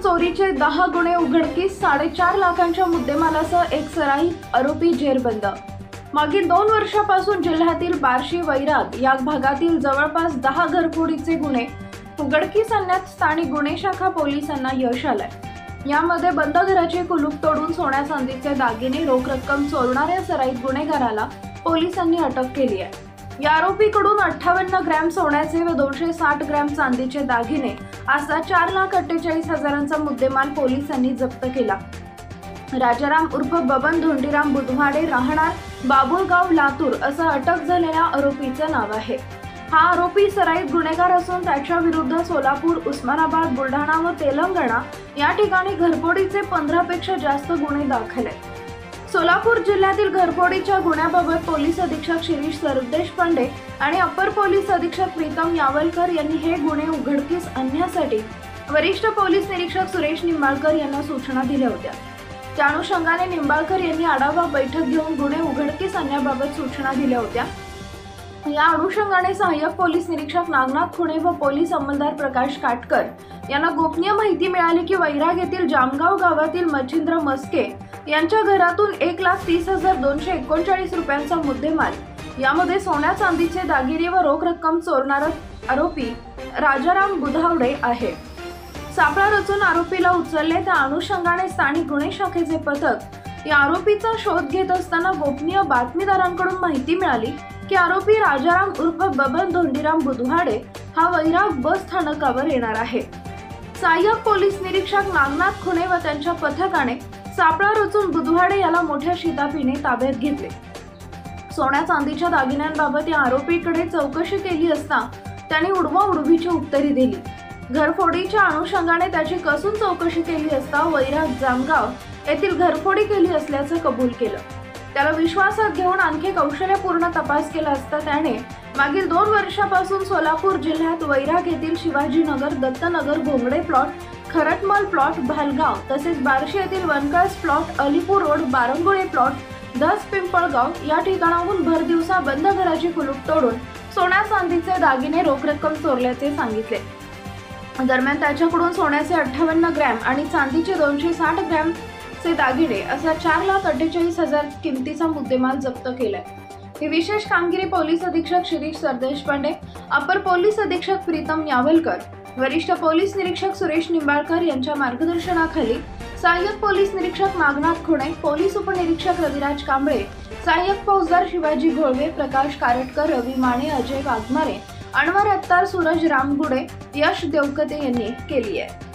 चोरीचे 10 गुन्हे उघडकीस, 4.5 लाखांच्या मुद्देमालासह एक सराईत आरोपी जेरबंद। मागील 2 वर्षापासून जिल्ह्यातील बार्शी, वैराग या भागातील जवळपास 10 घरफोडीचे गुन्हे उघडकीस आणण्यात स्थानिक गुन्हे शाखा पोलिसांना यश आलंय। यामध्ये बंद घराचे कुलूप तोडून सोन्या चांदीचे दागिने, रोख रक्कम चोरणाऱ्या सराईत गुन्हेगाराला पोलिसांनी अटक केली आहे। या आरोपीकडून 58 ग्रॅम सोन्याचे व 260 ग्रॅम चांदीचे दागिने असा 4,48,000चा मुद्देमाल पोलिसांनी जप्त केला। राजाराम उर्फ बबन धोंडीराम बुधवाडे, राहणार बाबुळगाव, लातूर असं अटक झालेल्या आरोपीचं नाव आहे। हा आरोपी सराईत गुन्हेगार असून त्याच्या विरुद्ध सोलापूर, उस्मानाबाद, बुलढाणा व तेलंगणा या ठिकाणी घरफोडीचे 15 पेक्षा जास्त गुन्हे दाखल आहेत। सोलापूर जिल्ह्यातील घरफोडीच्या गुन्ह्याबाबत पोलीस अधीक्षक शिरीष सरदेशपांडे आणि अपर पोलीस अधीक्षक प्रीतम यावलकर यांनी हे गुन्हे उघडकीस आणण्यासाठी वरिष्ठ पोलीस निरीक्षक सुरेश निंबाळकर यांना सूचना दिल्या होत्या। त्या अनुषंगाने निंबाळकर यांनी आढावा बैठक घेऊन गुन्हे उघडकीस आणण्याबाबत सूचना दिल्या होत्या। या अनुषंगाने सहाय्यक पोलीस निरीक्षक नागनाथ खुणे व पोलीस अंमलदार प्रकाश काटकर यांना गोपनीय माहिती मिळाली की वैराग येथील जामगाव गावातील मच्छिंद्र मस्के यांच्या घरातून 1,30,239 रुपयांचा मुद्देमाल, यामध्ये सोन्या चांदीचे दागिने व रोख रक्कम चोरणारा आरोपी राजाराम बुधावडे आहे। सापळा रचून आरोपीला उचलले। त्या अनुषंगाने स्थानिक गुन्हे शाखेचे पथक या आरोपीचा शोध घेत असताना गोपनीय बातमीदारांकडून माहिती मिळाली की आरोपी राजाराम उर्फ बबन धोंडीराम बुधवाडे हा वैराग बस स्थानकावर येणार आहे। सहाय्यक पोलीस निरीक्षक नागनाथ खुणे व त्यांच्या पथकाने सापळा रचून बुधवाडे याला मोठ्या शिताफीने ताब्यात घेतले। सोन्या चांदीच्या दागिन्यांबाबत या आरोपीकडे चौकशी केली असता त्याने उडवाउडवीची उत्तरे दिली। घरफोडीच्या अनुषंगाने त्याची कसून चौकशी केली असता वैराग जामगाव येथील घरफोडी केली असल्याचं कबूल केलं। त्याला विश्वासात घेऊन आणखी कौशल्यपूर्ण तपास केला असता त्याने मागील 2 वर्षापासून सोलापूर जिल्ह्यात वैराग येथील शिवाजीनगर, दत्तनगर, घोंगडे प्लॉट, खरटमल प्लॉट, भालगाव तसेच बार्शी येथील वनकळस plot, Alipur road, Barangule plot, दस पिंपळगाव या ठिकाणाहून भर दिवसा बंद घराची कुलूप तोडून सोन्या चांदीचे दागिने, रोख रक्कम चोरल्याचे सांगितले। दरम्यान त्याच्याकडून सोन्याचे 58 ग्रॅम आणि चांदीचे 260 ग्रॅम चे दागिने असा 4,48,000 किमतीचा मुद्देमाल जप्त केलाय। ही विशेष कामगिरी पोलीस अधीक्षक शिरीष सरदेशपांडे, अपर पोलीस अधीक्षक प्रीतम यावलकर, वरिष्ठ पोलीस निरीक्षक सुरेश निंबाळकर यांच्या मार्गदर्शनाखाली सहाय्यक पोलीस निरीक्षक नागनाथ खुणे, पोलीस उपनिरीक्षक रविराज कांबळे, सहाय्यक फौजदार शिवाजी घोळवे, प्रकाश कारटकर, रवी माने, अजय वाघमारे, अनवर अत्तार, सूरज रामगुडे, यश देवकते यांनी केली आहे।